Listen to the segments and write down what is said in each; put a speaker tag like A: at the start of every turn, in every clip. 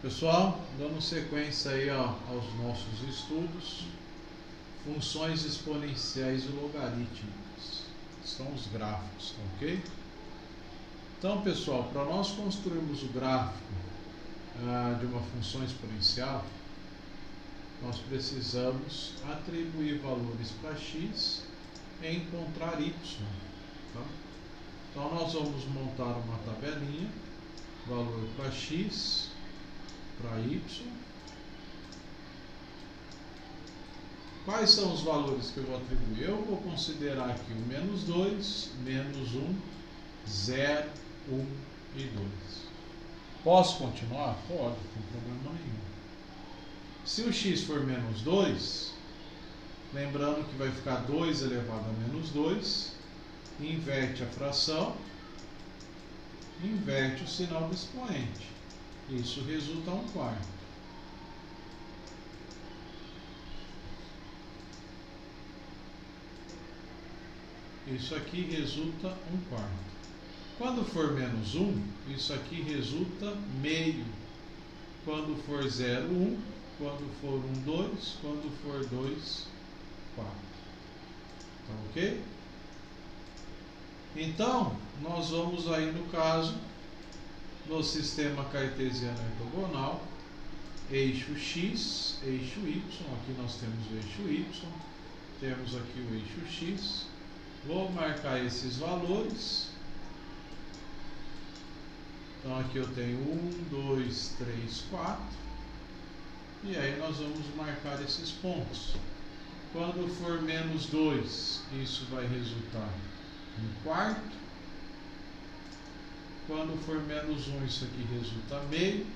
A: Pessoal, dando sequência aí aos nossos estudos, funções exponenciais e logarítmicas, são os gráficos, ok? Então, pessoal, para nós construirmos o gráfico de uma função exponencial, nós precisamos atribuir valores para x e encontrar y. Tá? Então, nós vamos montar uma tabelinha, valor para x, para y. Quais são os valores que eu vou atribuir? Eu vou considerar aqui o menos 2, menos 1, 0, 1 e 2. Posso continuar? Pode, não tem problema nenhum. Se o x for menos 2, lembrando que vai ficar 2 elevado a menos 2, inverte a fração, inverte o sinal do expoente. Isso resulta em 1/4. Isso aqui resulta 1/4. Quando for menos 1, isso aqui resulta meio. Quando for 0, 1. Quando for 1, 2. Quando for 2, 4. Tá ok? Então, nós vamos aí no caso, no sistema cartesiano ortogonal, eixo x, eixo y. Aqui nós temos o eixo y, temos aqui o eixo x. Vou marcar esses valores. Então aqui eu tenho 1, 2, 3, 4. E aí nós vamos marcar esses pontos. Quando for menos 2, isso vai resultar em 1/4. Quando for menos 1, isso aqui resulta meio.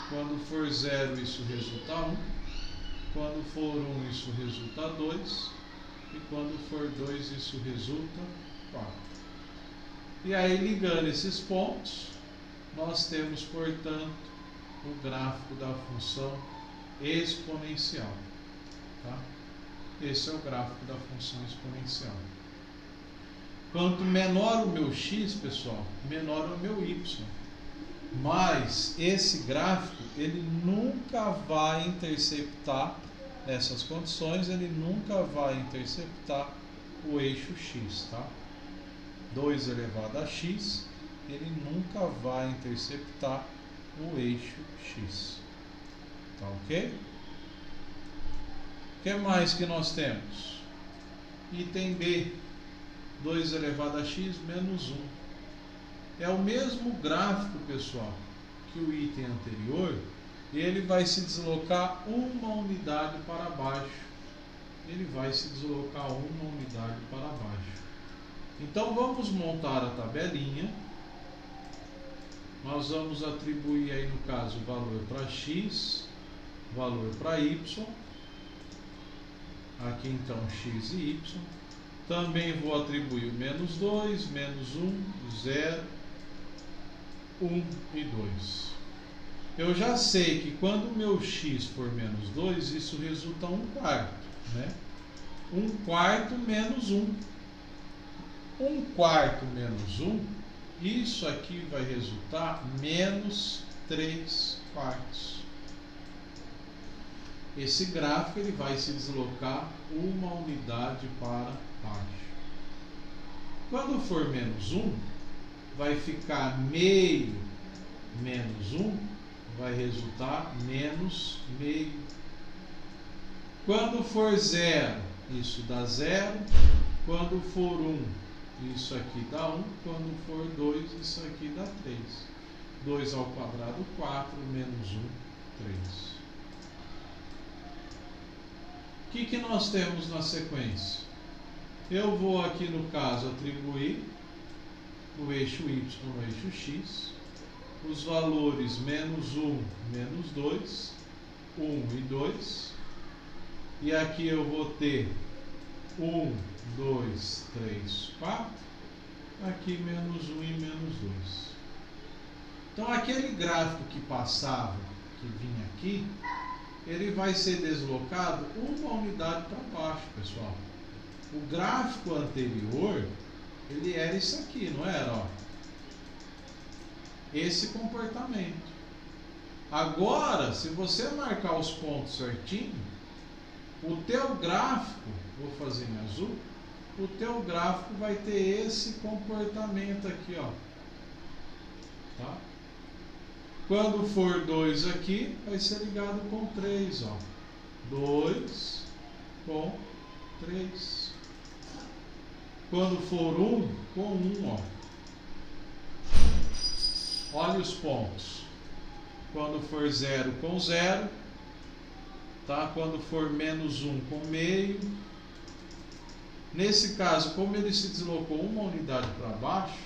A: Quando for 0, isso resulta 1. Quando for 1, isso resulta 2. E quando for 2, isso resulta 4. E aí, ligando esses pontos, nós temos, portanto, o gráfico da função exponencial. Tá? Esse é o gráfico da função exponencial. Quanto menor o meu x, pessoal, menor o meu y. Mas esse gráfico, ele nunca vai interceptar, nessas condições, ele nunca vai interceptar o eixo x, tá? 2 elevado a x, ele nunca vai interceptar o eixo x. Tá ok? O que mais que nós temos? Item B. 2 elevado a x menos 1. É o mesmo gráfico, pessoal, que o item anterior. Ele vai se deslocar uma unidade para baixo. Ele vai se deslocar uma unidade para baixo. Então vamos montar a tabelinha. Nós vamos atribuir aí no caso valor para x, valor para y. Aqui então x e y. Também vou atribuir o menos 2, menos 1, 0, 1 e 2. Eu já sei que quando o meu x for menos 2, isso resulta 1/4, né? 1/4 menos 1. 1/4 menos 1, isso aqui vai resultar menos 3/4. Esse gráfico ele vai se deslocar uma unidade para baixo. Quando for menos 1, vai ficar meio menos 1, vai resultar menos meio. Quando for 0, isso dá 0. Quando for 1, isso aqui dá 1. Quando for 2, isso aqui dá 3. 2 ao quadrado, 4, menos 1, 3. O que nós temos na sequência? Eu vou aqui no caso atribuir o eixo y no eixo x, os valores menos 1, menos 2, 1 e 2, e aqui eu vou ter 1, 2, 3, 4, aqui menos 1 e menos 2. Então aquele gráfico que passava, que vinha aqui, ele vai ser deslocado uma unidade para baixo, pessoal. O gráfico anterior, ele era isso aqui, não era? Ó, esse comportamento. Agora, se você marcar os pontos certinho, o teu gráfico, vou fazer em azul, o teu gráfico vai ter esse comportamento aqui, ó. Tá? Quando for 2 aqui, vai ser ligado com 3, ó. 2 com 3. Quando for 1, com 1, ó. Olha os pontos. Quando for 0, com 0. Tá? Quando for menos 1, com meio. Nesse caso, como ele se deslocou uma unidade para baixo,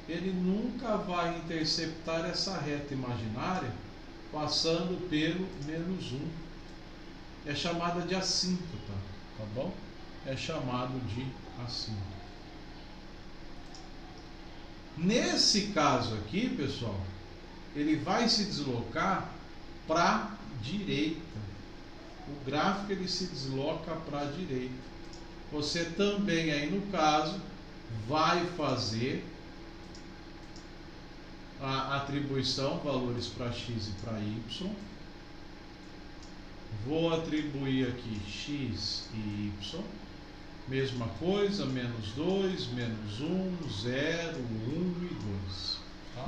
A: ele nunca vai interceptar essa reta imaginária passando pelo menos 1. É chamada de assíntota, tá bom? É chamado de assíntota. Nesse caso aqui, pessoal, ele vai se deslocar para a direita. O gráfico ele se desloca para a direita. Você também aí no caso vai fazer a atribuição, valores para x e para y. Vou atribuir aqui x e y. Mesma coisa, menos 2, menos 1, 0, 1 e 2. Tá?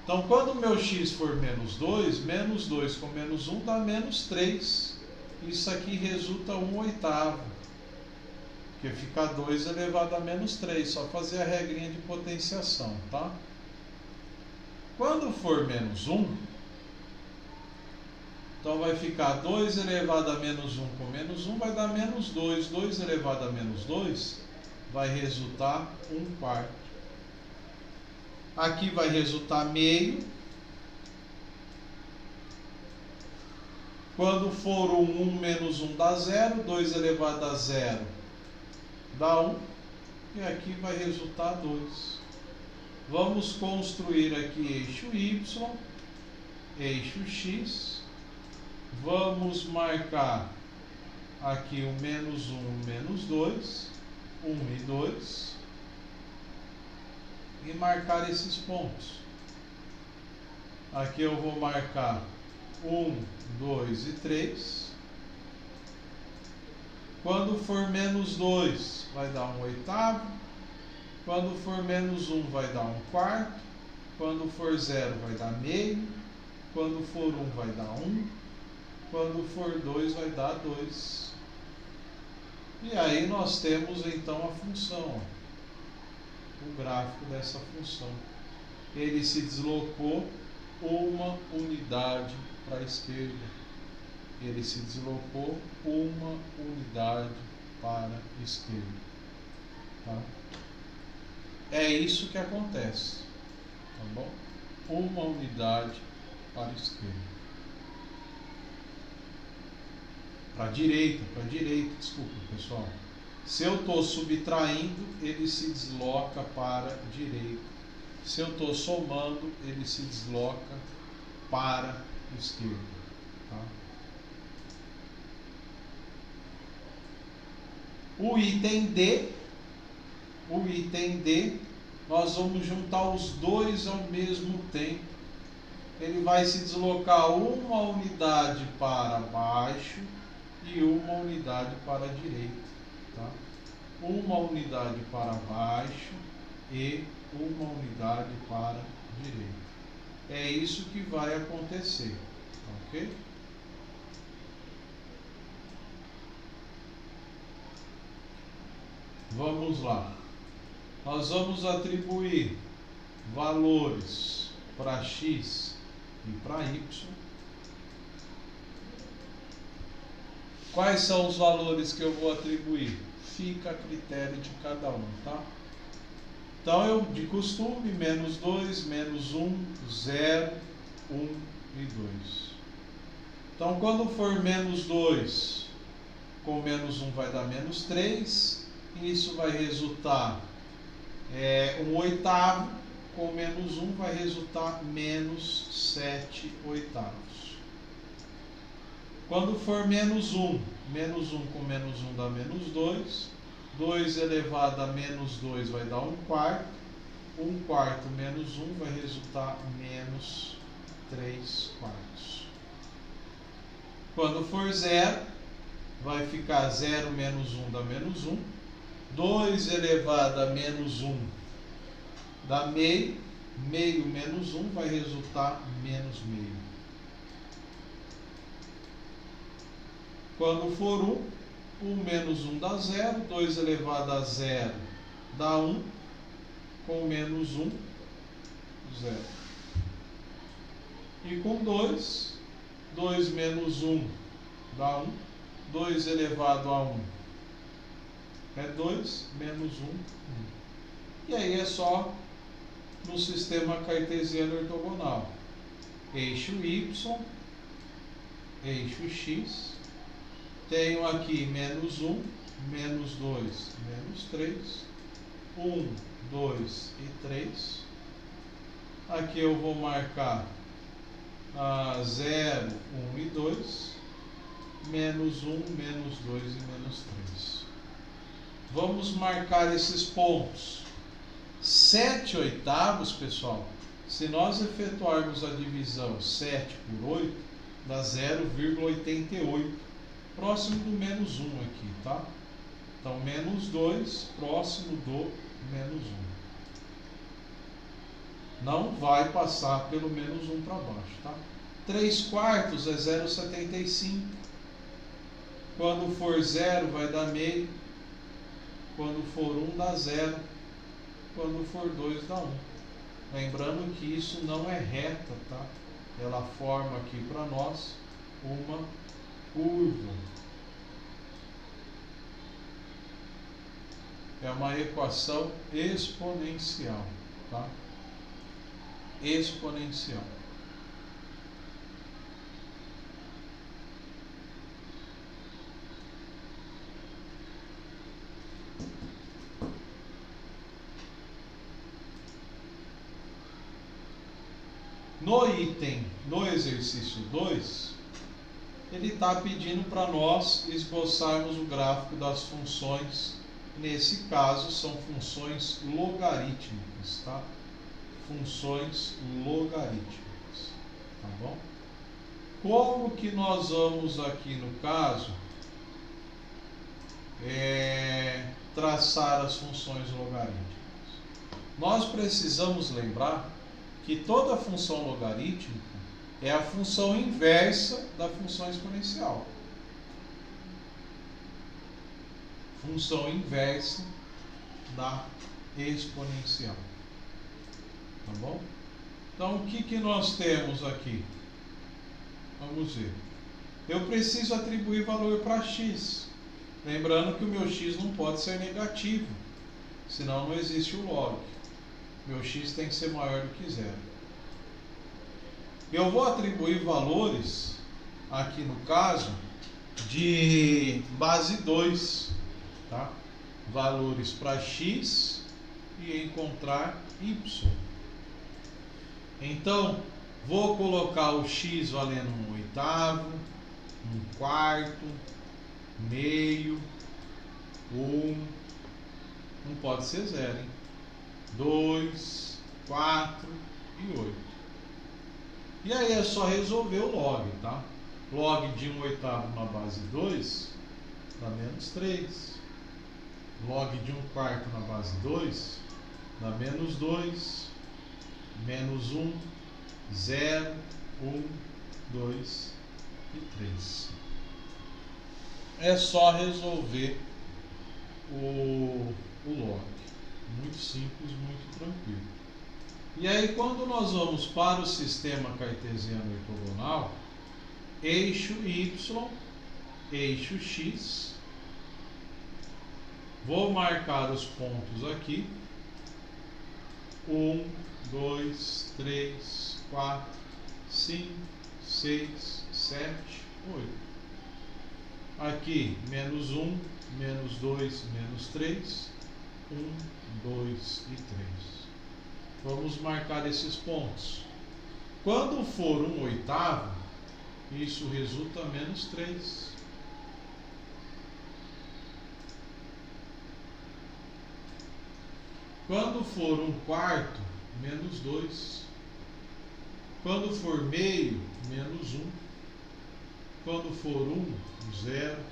A: Então, quando o meu x for menos 2 com menos 1 dá menos 3. Isso aqui resulta 1/8. Porque fica 2 elevado a menos 3. Só fazer a regrinha de potenciação, tá? Quando for menos 1, então vai ficar 2 elevado a menos 1 com menos 1 vai dar menos 2. 2 elevado a menos 2 vai resultar 1/4. Aqui vai resultar meio. Quando for 1 menos 1 dá 0. 2 elevado a 0 dá 1. E aqui vai resultar 2. Vamos construir aqui eixo y, eixo x. Vamos marcar aqui o menos 1, menos 2, 1 e 2. E marcar esses pontos. Aqui eu vou marcar 1, 2 e 3. Quando for menos 2, vai dar 1/8. Quando for menos 1, vai dar 1/4. Quando for 0, vai dar meio. Quando for 1, vai dar 1. Quando for 2, vai dar 2. E aí nós temos então a função, ó, o gráfico dessa função. Ele se deslocou uma unidade para a esquerda. Ele se deslocou uma unidade para a esquerda. Tá? É isso que acontece. Tá bom? Uma unidade para a esquerda. Para a direita, desculpa pessoal. Se eu estou subtraindo, ele se desloca para a direita. Se eu estou somando, ele se desloca para a esquerda. Tá? O item D, nós vamos juntar os dois ao mesmo tempo. Ele vai se deslocar uma unidade para baixo e uma unidade para a direita. Tá? Uma unidade para baixo e uma unidade para a direita. É isso que vai acontecer. Ok? Vamos lá. Nós vamos atribuir valores para x e para y. Quais são os valores que eu vou atribuir? Fica a critério de cada um, tá? Então, eu, de costume, menos 2, menos 1, 0, 1 e 2. Então, quando for menos 2, com menos 1 vai dar menos 3. Isso vai resultar 1/8. Com menos 1 vai resultar menos 7/8. Quando for menos 1 com menos 1 dá menos 2. 2 elevado a menos 2 vai dar 1/4. 1/4 menos 1 vai resultar menos 3/4. Quando for 0, vai ficar 0 menos 1 dá menos 1. 2 elevado a menos 1 dá meio. Meio menos 1 vai resultar menos meio. Quando for 1, 1 menos 1 dá 0. 2 elevado a 0 dá 1. Com menos 1, 0. E com 2, 2 menos 1 dá 1. 2 elevado a 1 é 2, menos 1, 1. E aí é só no sistema cartesiano ortogonal. Eixo Y, eixo X. Tenho aqui menos 1, menos 2, menos 3. 1, 2 e 3. Aqui eu vou marcar 0, 1 e 2. Menos 1, menos 2 e menos 3. Vamos marcar esses pontos. 7/8, pessoal, se nós efetuarmos a divisão 7 por 8, dá 0,88, próximo do menos 1 aqui, tá? Então, menos 2, próximo do menos 1. Não vai passar pelo menos 1 para baixo, tá? 3/4 é 0,75. Quando for 0, vai dar meio. Quando for 1, dá 0. Quando for 2, dá 1. Lembrando que isso não é reta, tá? Ela forma aqui para nós uma curva. É uma equação exponencial, tá? Exponencial. No item, no exercício 2, ele está pedindo para nós esboçarmos o gráfico das funções. Nesse caso, são funções logarítmicas, tá? Funções logarítmicas, tá bom? Como que nós vamos aqui, no caso, traçar as funções logarítmicas? Nós precisamos lembrar que toda função logarítmica é a função inversa da função exponencial. Função inversa da exponencial. Tá bom? Então, o que nós temos aqui? Vamos ver. Eu preciso atribuir valor para x. Lembrando que o meu x não pode ser negativo, senão não existe o log. Meu x tem que ser maior do que 0. Eu vou atribuir valores, aqui no caso, de base 2, tá? Valores para x e encontrar y. Então, vou colocar o x valendo 1/8, 1/4, meio, 1. Não pode ser 0, hein? 2, 4 e 8. E aí é só resolver o log, tá? Log de 1/8 na base 2 dá menos 3. Log de 1/4 na base 2 dá menos 2. Menos 1, 0, 1, 2 e 3. É só resolver o log. Muito simples, muito tranquilo. E aí, quando nós vamos para o sistema cartesiano ortogonal, eixo Y, eixo X, vou marcar os pontos aqui. 1, 2, 3, 4, 5, 6, 7, 8. Aqui, menos 1, menos 2, menos 3, 1, 2 e 3. Vamos marcar esses pontos. Quando for 1/8, isso resulta menos 3. Quando for 1/4, menos 2. Quando for meio, menos 1. Quando for 1, 0.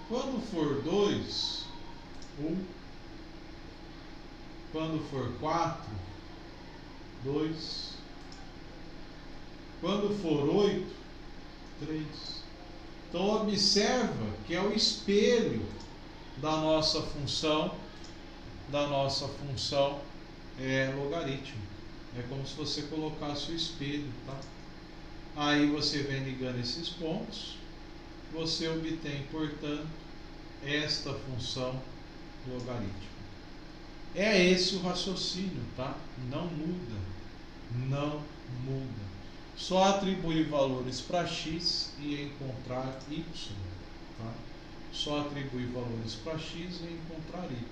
A: Quando for 2, 1. Quando for 4, 2. Quando for 8, 3. Então observa que é o espelho da nossa função logarítmica. É como se você colocasse o espelho, tá? Aí você vem ligando esses pontos, você obtém, portanto, esta função logarítmica. É esse o raciocínio, tá? Não muda. Não muda. Só atribuir valores para x e encontrar y, tá? Só atribuir valores para x e encontrar y.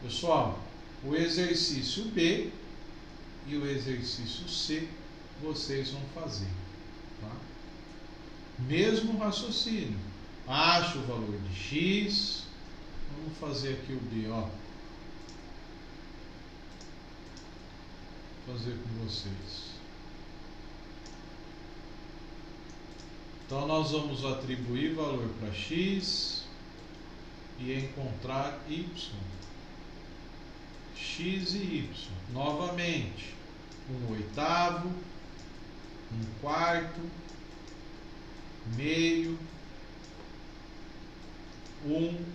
A: Pessoal, o exercício B e o exercício C vocês vão fazer, tá? Mesmo raciocínio. Acha o valor de x. Vamos fazer aqui o B, ó. Vou fazer com vocês. Então nós vamos atribuir valor para x e encontrar y. X e y. Novamente, 1/8, 1/4, meio, 1,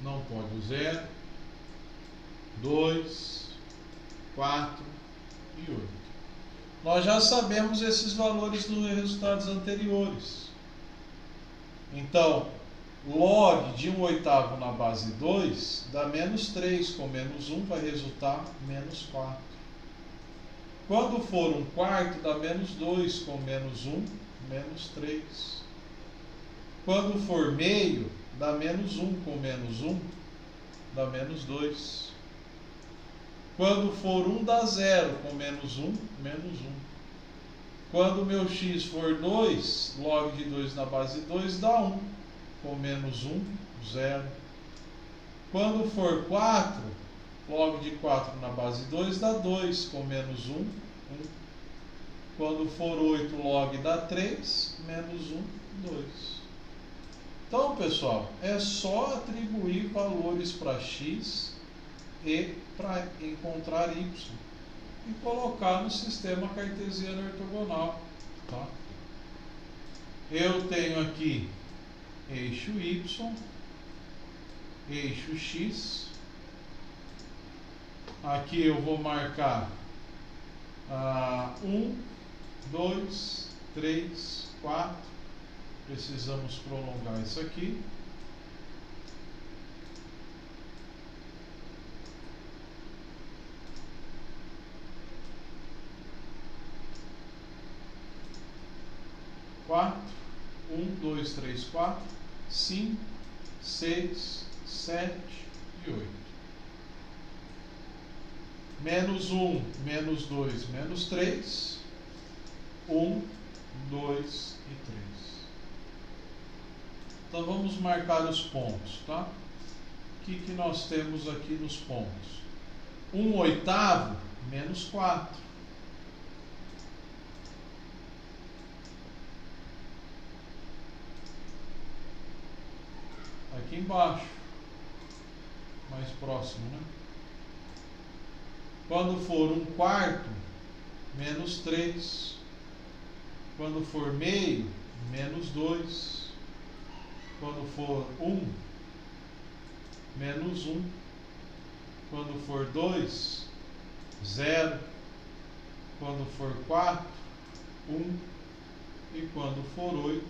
A: não pode o 0, 2, 4 e 8. Nós já sabemos esses valores nos resultados anteriores. Então, log de 1/8 na base 2 dá menos 3, com menos 1 vai resultar menos 4. Quando for 1/4 dá menos 2, com menos 1, menos 3. Quando for meio dá menos 1, com menos 1 dá menos 2. Quando for 1 dá 0, com menos 1, menos 1. Quando o meu x for 2, log de 2 na base 2 dá 1, com menos 1, 0. Quando for 4, log de 4 na base 2 dá 2, com menos 1, 1. Quando for 8, log dá 3, menos 1, 2. Então, pessoal, é só atribuir valores para x e para encontrar y e colocar no sistema cartesiano ortogonal, tá? Eu tenho aqui eixo y, eixo x. Aqui eu vou marcar 1, 2, 3, 4. Precisamos prolongar isso aqui. Quatro, 1, 2, 3, 4, 5, 6, 7 e 8. Menos 1, menos 2, menos 3. 1, 2 e 3. Então vamos marcar os pontos, tá? O que nós temos aqui nos pontos? 1/8, menos 4. Aqui embaixo, mais próximo, né? Quando for 1/4, menos 3. Quando for meio, menos 2. Quando for 1, menos 1. Quando for 2, 0. Quando for 4, 1. E quando for 8,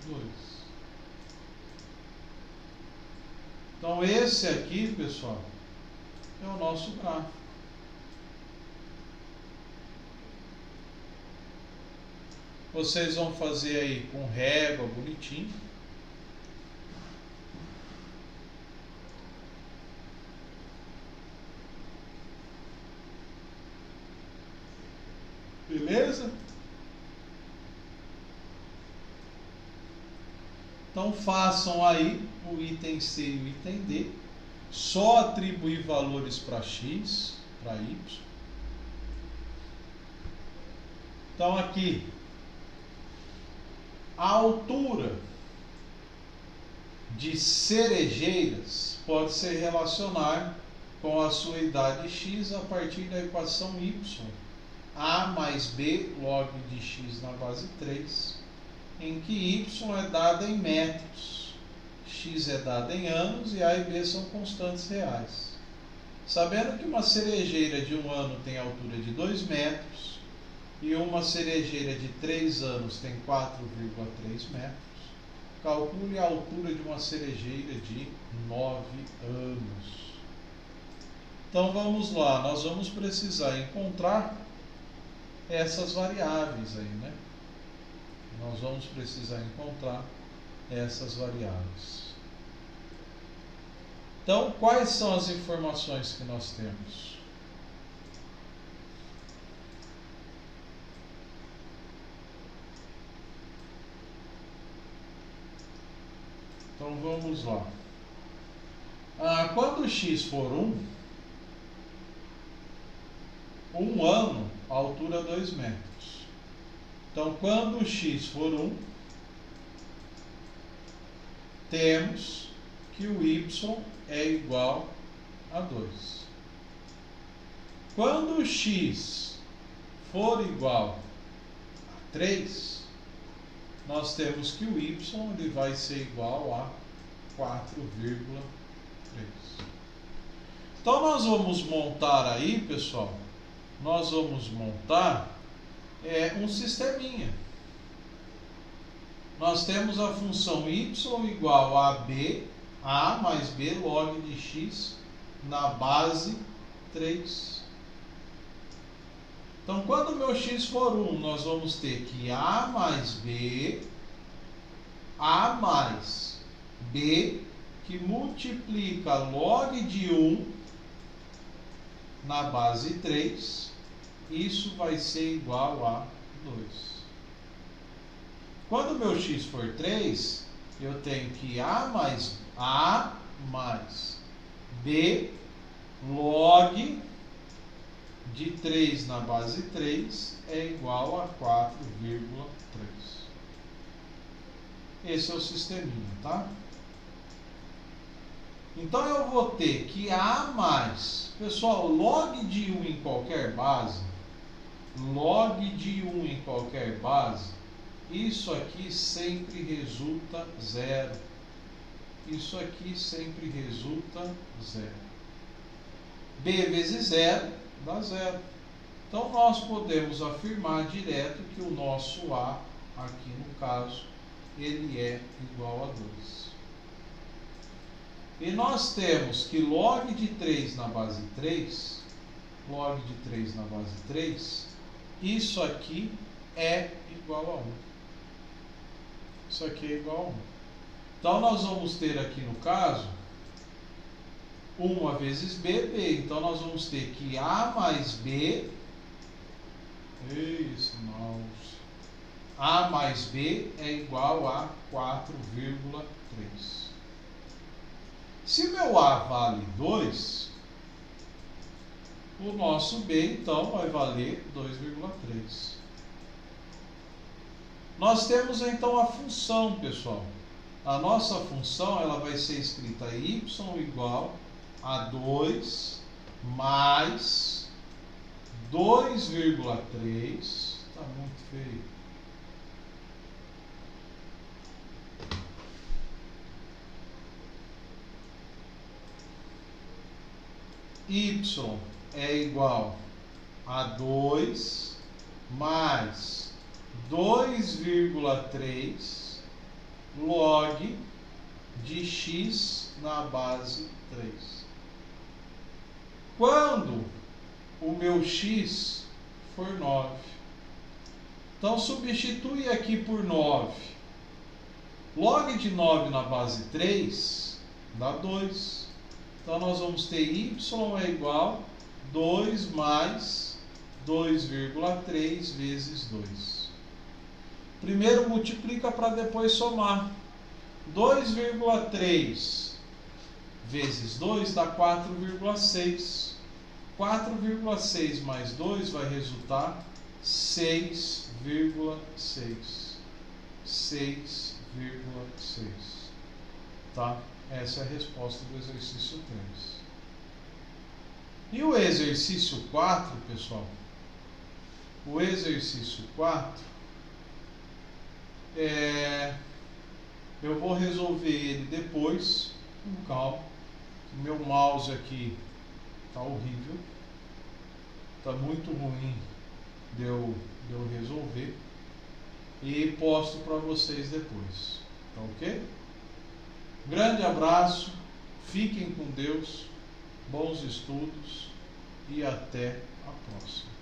A: 2. Então esse aqui, pessoal, é o nosso gráfico. Vocês vão fazer aí com régua, bonitinho. Beleza? Então façam aí o item C e o item D. Só atribuir valores para x, para y. Então aqui, a altura de cerejeiras pode se relacionar com a sua idade x a partir da equação y, a mais b log de x na base 3, em que y é dada em metros, x é dada em anos e a e b são constantes reais. Sabendo que uma cerejeira de 1 ano tem altura de 2 metros e uma cerejeira de 3 anos tem 4,3 metros, calcule a altura de uma cerejeira de 9 anos. Então vamos lá, nós vamos precisar encontrar essas variáveis aí, né? Nós vamos precisar encontrar essas variáveis. Então, quais são as informações que nós temos? Então vamos lá. Quando x for 1 ano, a altura 2 metros. Então, quando x for 1, temos que o y é igual a 2. Quando x for igual a 3, nós temos que o y ele vai ser igual a 4,3. Então nós vamos montar aí, pessoal, nós vamos montar um sisteminha. Nós temos a função y igual a b, a mais b log de x na base 3. Então, quando o meu x for 1, nós vamos ter que a mais b que multiplica log de 1 na base 3, isso vai ser igual a 2. Quando o meu x for 3, eu tenho que a mais b log de 3 na base 3 é igual a 4,3. Esse é o sisteminha, tá? Então eu vou ter que a mais, pessoal, log de 1 em qualquer base, isso aqui sempre resulta zero. Isso aqui sempre resulta zero. B vezes zero dá zero. Então nós podemos afirmar direto que o nosso A, aqui no caso, ele é igual a 2. E nós temos que log de 3 na base 3, isso aqui é igual a 1. Isso aqui é igual a 1. Então nós vamos ter aqui no caso 1 vezes b, b. Então nós vamos ter que a mais b, a mais b é igual a 4,3. Se meu a vale 2, o nosso b então vai valer 2,3. Nós temos então a função, pessoal. A nossa função ela vai ser escrita y igual a 2 mais 2,3. Está muito feio. Y é igual a 2 mais 2,3 log de x na base 3. Quando o meu x for 9. Então substitui aqui por 9. Log de 9 na base 3 dá 2. Então nós vamos ter y é igual a 2 mais 2,3 vezes 2. Primeiro multiplica para depois somar. 2,3 vezes 2 dá 4,6. 4,6 mais 2 vai resultar 6,6. 6,6. Tá? Essa é a resposta do exercício 3. E o exercício 4, pessoal? O exercício 4 eu vou resolver ele depois, com calma. O meu mouse aqui tá horrível, tá muito ruim de eu resolver, e posto para vocês depois, tá ok? Grande abraço, fiquem com Deus, bons estudos e até a próxima.